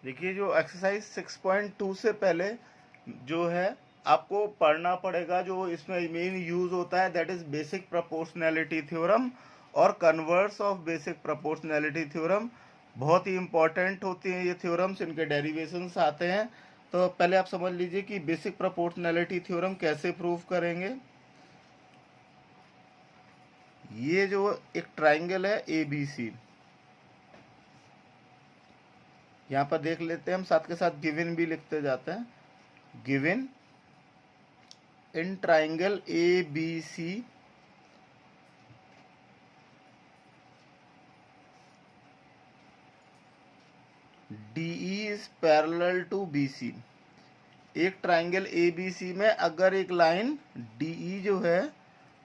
देखिए जो एक्सरसाइज 6.2 से पहले जो है आपको पढ़ना पड़ेगा, जो इसमें मेन यूज होता है that is basic proportionality theorem और converse of basic proportionality theorem. बहुत ही इंपॉर्टेंट होती हैं ये थ्योरम्स, इनके डेरिवेशंस आते हैं। तो पहले आप समझ लीजिए कि बेसिक प्रोपोर्शनैलिटी थ्योरम कैसे प्रूव करेंगे। ये जो एक ट्राइंगल है ए बी सी, यहाँ पर देख लेते हैं हम, साथ के साथ गिवन भी लिखते जाते हैं। Given in triangle A B C DE is parallel to BC। एक ट्राइंगल ABC में अगर एक लाइन DE जो है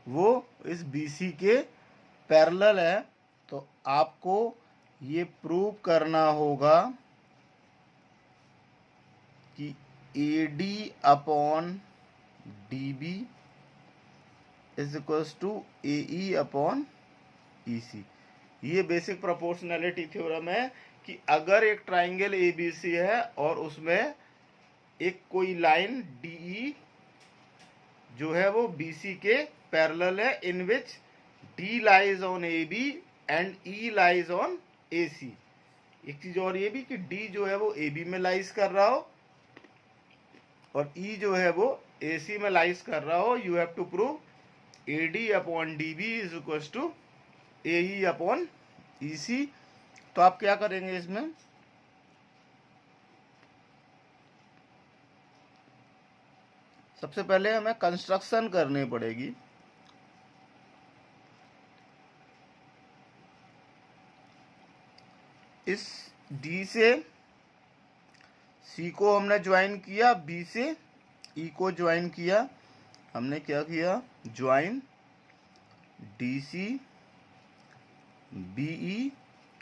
वो इस BC के पैरेलल है तो आपको ये प्रूव करना होगा कि AD upon DB is equals to AE upon EC। ये बेसिक प्रोपोर्शनैलिटी थ्योरम है कि अगर एक ट्राइंगल ABC है और उसमें एक कोई लाइन DE जो है वो BC के पैरेलल है, इन विच D lies on AB and E lies on AC। एक चीज और ये भी कि D जो है वो AB में लाइज कर रहा हो और E जो है वो AC में लाइज कर रहा हो। You have to prove AD upon DB is equal to AE upon EC। तो आप क्या करेंगे इसमें, सबसे पहले हमें कंस्ट्रक्शन करनी पड़ेगी। इस D से C को हमने ज्वाइन किया, B से E को ज्वाइन किया। हमने क्या किया, ज्वाइन DC BE,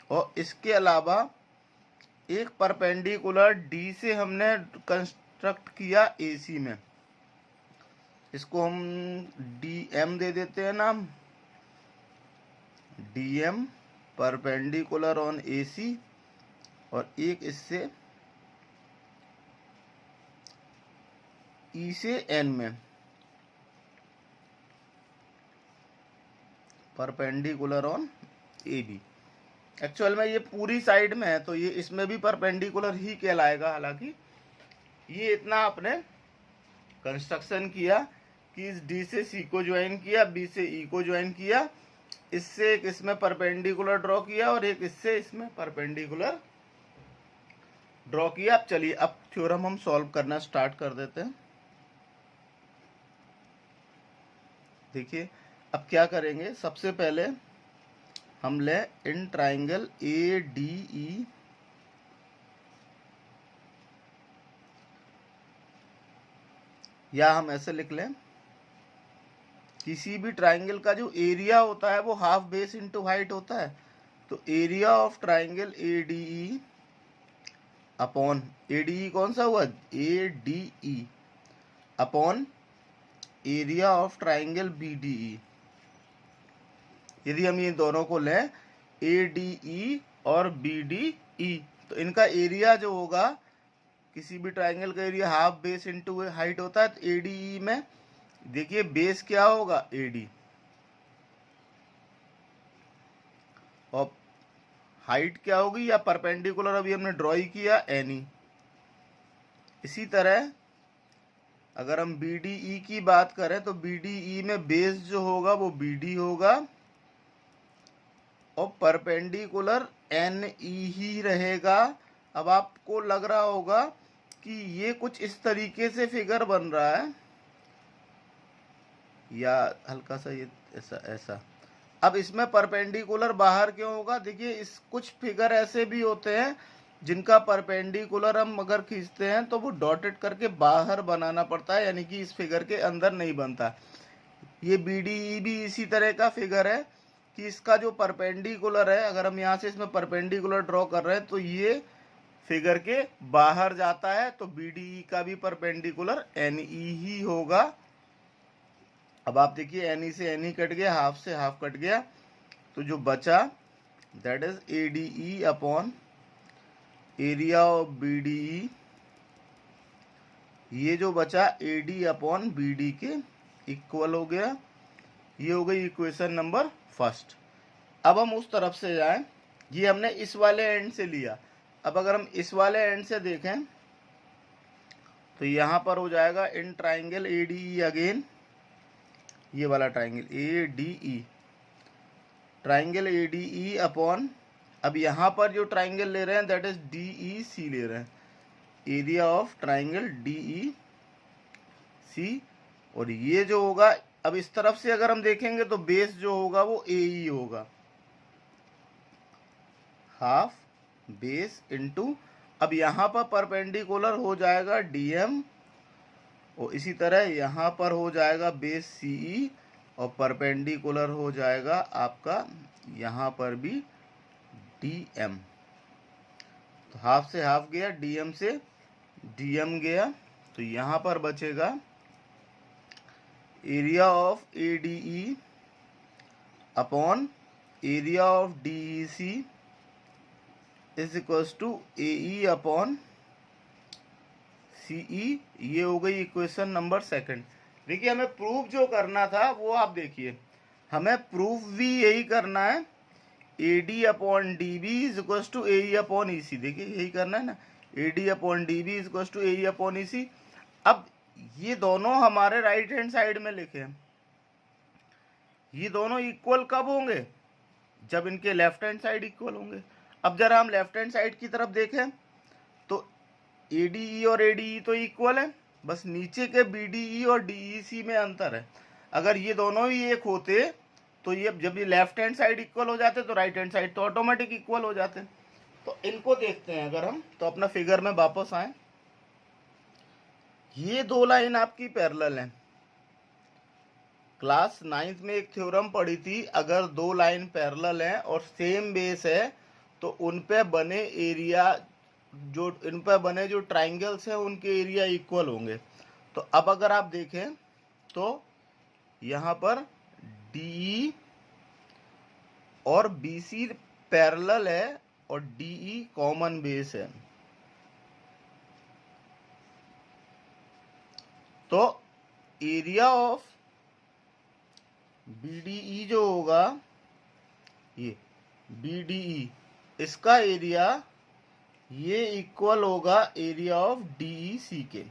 और इसके अलावा एक परपेंडिकुलर D से हमने कंस्ट्रक्ट किया AC में। इसको हम DM दे देते हैं नाम, DM परपेंडिकुलर ऑन AC, और एक इससे E से N में परपेंडिकुलर ऑन AB। एक्चुअल में ये पूरी साइड में है तो ये इसमें भी परपेंडिकुलर ही कहलाएगा। हालांकि ये इतना आपने कंस्ट्रक्शन किया कि इस D से C को ज्वाइन किया, B से E को ज्वाइन किया, इससे एक इसमें परपेंडिकुलर ड्रॉ किया और एक इससे इसमें परपेंडिकुलर ड्रॉ किया। अब चलिए अब थ्योरम हम सॉल्व करना स्टार्ट कर देते हैं। देखिए अब क्या करेंगे, सबसे पहले हम ले इन ट्राइंगल ADE या हम ऐसे लिख लें, किसी भी ट्राइंगल का जो एरिया होता है वो हाफ बेस इनटू हाइट होता है। तो area of triangle ADE upon ADE कौन सा हुआ, ADE upon area of triangle BDE। यदि हम ये दोनों को लें ADE और BDE तो इनका एरिया जो होगा, किसी भी ट्राइंगल का area half base into height होता है। तो ADE में देखिए बेस क्या होगा, AD, और हाइट क्या होगी या परपेंडिकुलर अभी हमने ड्रॉ ही किया, NE। इसी तरह अगर हम BDE की बात करें तो BDE में बेस जो होगा वो BD होगा और परपेंडिकुलर NE ही रहेगा। अब आपको लग रहा होगा कि ये कुछ इस तरीके से फिगर बन रहा है या हल्का सा ये ऐसा ऐसा। अब इसमें परपेंडिकुलर बाहर क्यों होगा, देखिए इस कुछ फिगर ऐसे भी होते हैं जिनका परपेंडिकुलर हम अगर खींचते हैं तो वो डॉटेड करके बाहर बनाना पड़ता है, यानी कि इस फिगर के अंदर नहीं बनता। ये BDE भी इसी तरह का फिगर है कि इसका जो परपेंडिकुलर है, अगर हम यहाँ से इसमें परपेंडिकुलर ड्रॉ कर रहे हैं तो ये फिगर के बाहर जाता है, तो BDE का भी परपेंडिकुलर NE ही होगा। अब आप देखिए NE से NE कट गया, हाफ से हाफ कट गया, तो जो बचा that is ADE upon area of BDE, ये जो बचा AD अपॉन BD के इक्वल हो गया। ये हो गई इक्वेशन नंबर फर्स्ट। अब हम उस तरफ से जाएं, ये हमने इस वाले एंड से लिया। अब अगर हम इस वाले एंड से देखें तो यहाँ पर हो जाएगा इन ट्राइंगल ADE अगेन, ये वाला triangle ADE, triangle ADE upon, अब यहाँ पर जो ट्राइंगल ले रहे हैं दैट इज DEC ले रहे हैं, एरिया ऑफ ट्राइंगल DEC। और ये जो होगा, अब इस तरफ से अगर हम देखेंगे तो बेस जो होगा वो AE होगा, हाफ बेस इनटू, अब यहाँ पर परपेंडिकुलर हो जाएगा DM, और इसी तरह यहाँ पर हो जाएगा बेस CE, और परपेंडिकुलर हो जाएगा आपका यहाँ पर भी DM। तो हाफ से हाफ गया, DM से DM गया, तो यहाँ पर बचेगा area of ADE upon area of DEC is equals to AE upon CE। ये हो गई इक्वेशन नंबर सेकंड। देखिए हमें प्रूफ जो करना था वो आप देखिए, हमें प्रूफ भी यही करना है, AD upon DB is equals to AE upon EC। देखिए यही करना है ना, AD upon DB is equals to AE upon EC। अब ये दोनों हमारे राइट हैंड साइड में लिखे हैं, ये दोनों इक्वल कब होंगे, जब इनके लेफ्ट हैंड साइड इक्वल होंगे। अब जरा हम लेफ्ट हैंड साइड की तरफ देखें तो ADE और ADE तो इक्वल है, बस नीचे के BDE और DEC में अंतर है। अगर ये दोनों ही एक होते तो ये जब ये लेफ्ट हैंड साइड इक्वल हो जाते तो राइट हैंड साइड तो ऑटोमेटिक इक्वल हो जाते। तो इनको देखते हैं अगर हम, तो अपना फिगर में वापस आए, ये दो लाइन आपकी पैरेलल हैं। क्लास 9th में एक थ्योरम पढ़ी थी, अगर दो लाइन पैरेलल हैं और सेम बेस है तो उन पे बने एरिया, जो इन पे बने जो ट्राइंगल्स हैं उनके एरिया इक्वल होंगे। तो अब अगर आप देखें तो यहाँ पर DE और BC पैरेलल है और DE कॉमन बेस है, तो एरिया ऑफ BDE जो होगा, ये BDE, इसका एरिया ये इक्वल होगा एरिया ऑफ DEC के।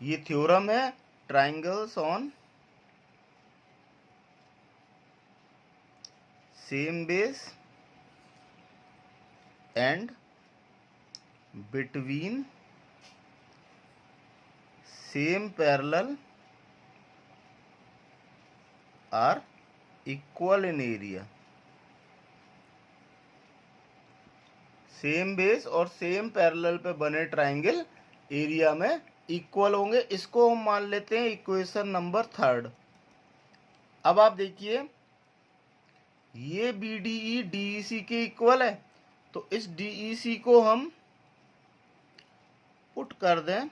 ये थ्योरम है triangles on same base and between same parallel are equal in area. Same base और सेम पैरेलल पे बने ट्राइंगल एरिया में इक्वल होंगे। इसको हम मान लेते हैं इक्वेशन नंबर थर्ड। अब आप देखिए ये BDE DEC के इक्वल है, तो इस DEC को हम पुट कर दें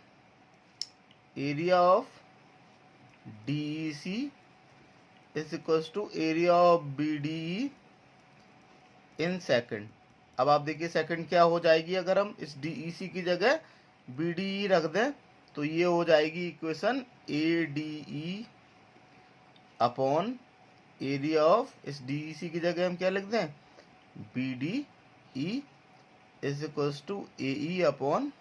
area of DEC is equals to area of BDE in second. अब आप देखिए सेकंड क्या हो जाएगी, अगर हम इस DEC की जगह BDE रख दें तो ये हो जाएगी equation ADE upon area of, इस DEC की जगह हम क्या लिख दें, BDE is equals to AE upon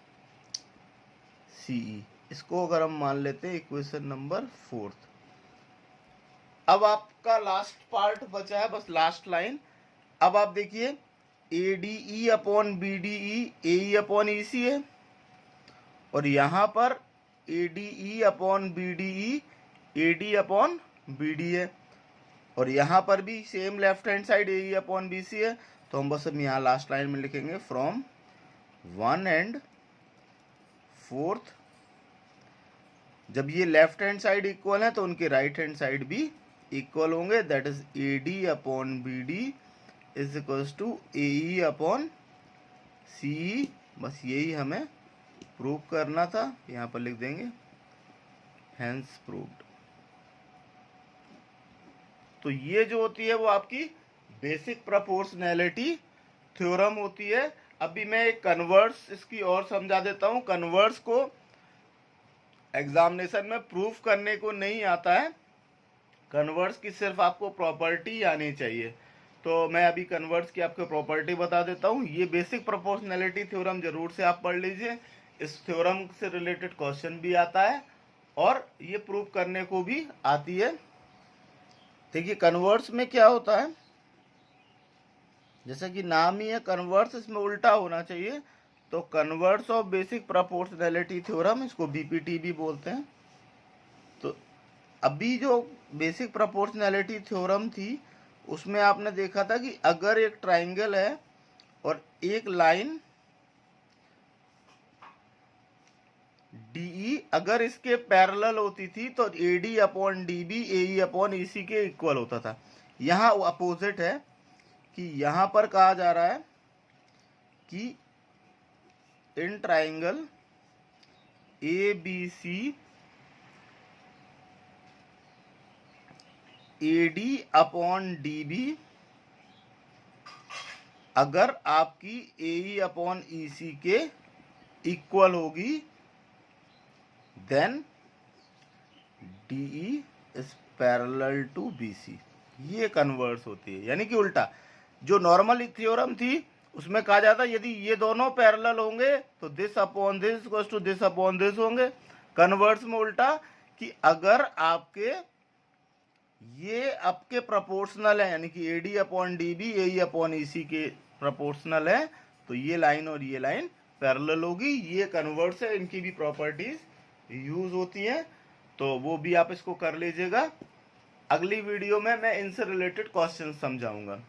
CE। इसको अगर हम मान लेते हैं इक्वेशन नंबर फोर्थ। अब आपका लास्ट पार्ट बचा है, बस लास्ट लाइन। अब आप देखिए ADE upon BDE AE upon EC है, और यहाँ पर ADE upon BDE AD upon BD है, और यहाँ पर भी same left hand side AE upon BC है। तो हम बस हम यहाँ लास्ट लाइन में लिखेंगे फ्रॉम 1 एंड 4th, जब ये लेफ्ट हैंड साइड इक्वल है तो उनके राइट हैंड साइड भी इक्वल होंगे, that is AD upon BD is equals to AE upon CE। बस यही हमें प्रूव करना था, यहाँ पर लिख देंगे हेंस प्रूव्ड। तो ये जो होती है वो आपकी बेसिक प्रोपोर्शनैलिटी थ्योरम होती है। अभी मैं एक कन्वर्स इसकी और समझा देता हूँ। कन्वर्स को एग्जामिनेशन में प्रूफ करने को नहीं आता है, कन्वर्स की सिर्फ आपको प्रॉपर्टी आनी चाहिए। तो मैं अभी कन्वर्स की आपको प्रॉपर्टी बता देता हूँ। ये बेसिक प्रोपोर्शनैलिटी थ्योरम जरूर से आप पढ़ लीजिए, इस थ्योरम से रिलेटेड क्वेश्चन भी आता है और ये प्रूफ करने को भी आती है। देखिए कन्वर्स में क्या होता है, जैसा कि नाम ही है कन्वर्स, इसमें उल्टा होना चाहिए। तो converse of basic proportionality theorem, इसको बीपीटी भी बोलते हैं। तो अभी जो बेसिक प्रोपोर्शनैलिटी थ्योरम थी उसमें आपने देखा था कि अगर एक ट्राइंगल है और एक लाइन DE अगर इसके पैरेलल होती थी तो AD upon DB AE upon EC के इक्वल होता था। यहाँ अपोजिट है कि यहाँ पर कहा जा रहा है कि in triangle ABC AD upon DB अगर आपकी AE अपॉन EC के इक्वल होगी then DE is parallel to BC। ये कन्वर्स होती है, यानी कि उल्टा। जो नॉर्मल थ्योरम थी उसमें कहा जाता है यदि ये दोनों पैरेलल होंगे तो this upon this equals to this upon this होंगे। कन्वर्स में उल्टा कि अगर ये आपके प्रोपोर्शनल है, यानी कि AD upon DB AE upon EC के प्रोपोर्शनल है, तो ये लाइन और ये लाइन पैरेलल होगी। ये कन्वर्स है, इनकी भी प्रॉपर्टीज यूज होती हैं, तो वो भी आप इसको कर लीजिएगा। अगली वीडियो में मैं इनसे रिलेटेड क्वेश्चन समझाऊंगा।